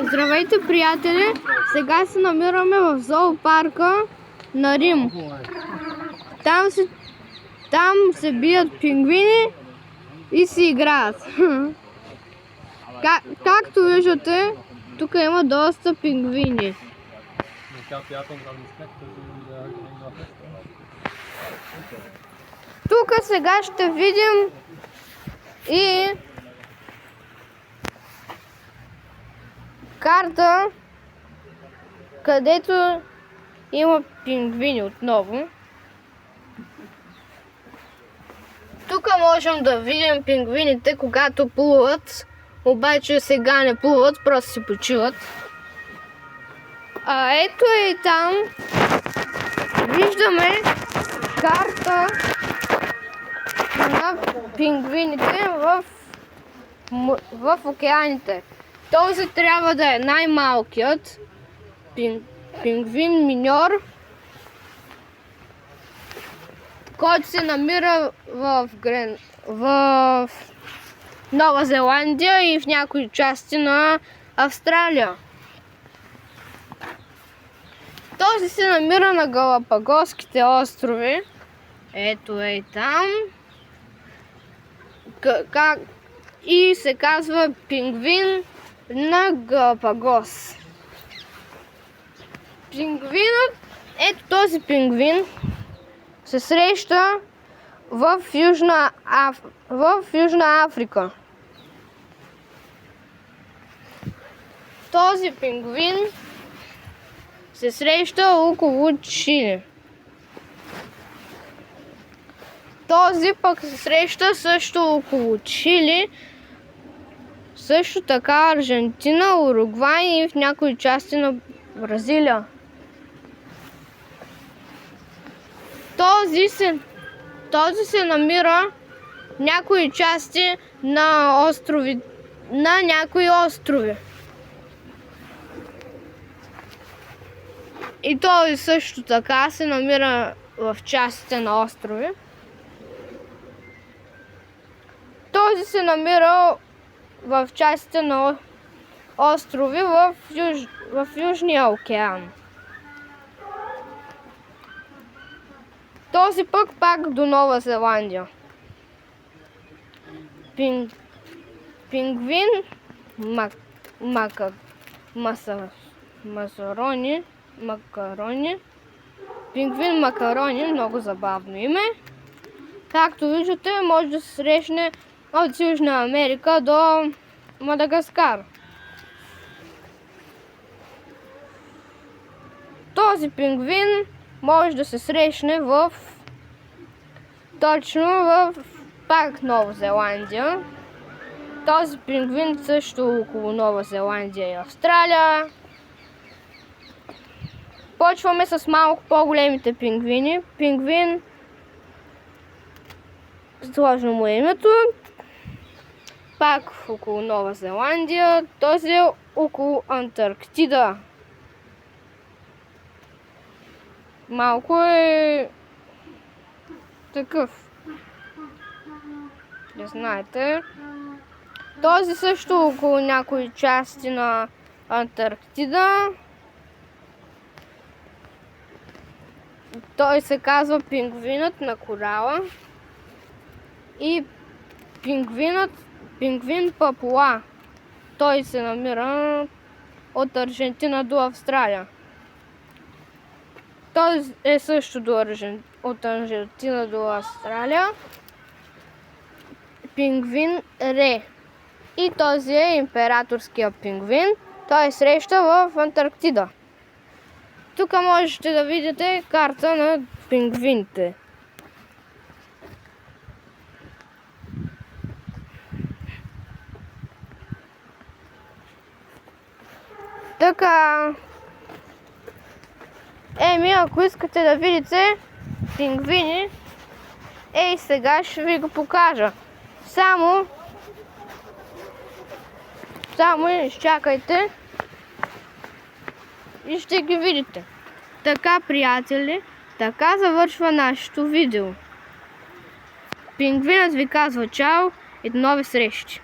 Здравейте, приятели! Сега се намираме в зоопарка на Рим. Там се бият пингвини и си играят. Както виждате, тук има доста пингвини. Тук сега ще видим и карта, където има пингвини отново. Тук можем да видим пингвините, когато плуват, обаче сега не плуват, просто си почиват. Ето и там виждаме карта на пингвините в океаните. Този трябва да е най-малкият пингвин миньор, който се намира в Нова Зеландия и в някои части на Австралия. Този се намира на Галапагоските острови. Ето е и там. И се казва пингвин на Галапагос. Ето този пингвин се среща в Южна Африка. Този пингвин се среща около Чили. Този пък се среща също около Чили, също така Аржентина, Уругвай и в някои части на Бразилия. Този се намира в някои части на някои острови. И този също така се намира в частите на острови. Този се намира в частите на острови в Южния океан. Този пак до Нова Зеландия. Пингвин макарони. Пингвин макарони, много забавно име. Както виждате, може да се срещне от Южна Америка до Мадагаскар. Този пингвин може да се срещне точно в пак Нова Зеландия. Този пингвин също около Нова Зеландия и Австралия. Почваме с малко по-големите пингвини. Пингвин, сложно му е името, пак около Нова Зеландия, този е около Антарктида. Малко е такъв, не знаете. Този също около някои части на Антарктида. Той се казва пингвинът на корала и пингвин Папуа. Той се намира от Аржентина до Австралия. Той е също от Аржентина до Австралия. Пингвин Ре. И този е императорския пингвин. Той среща в Антарктида. Тук можете да видите карта на пингвините. Така. Ако искате да видите пингвини, сега ще ви го покажа. Само изчакайте и ще ги видите. Така, приятели, така завършва нашето видео. Пингвинът ви казва чао и до нови срещи!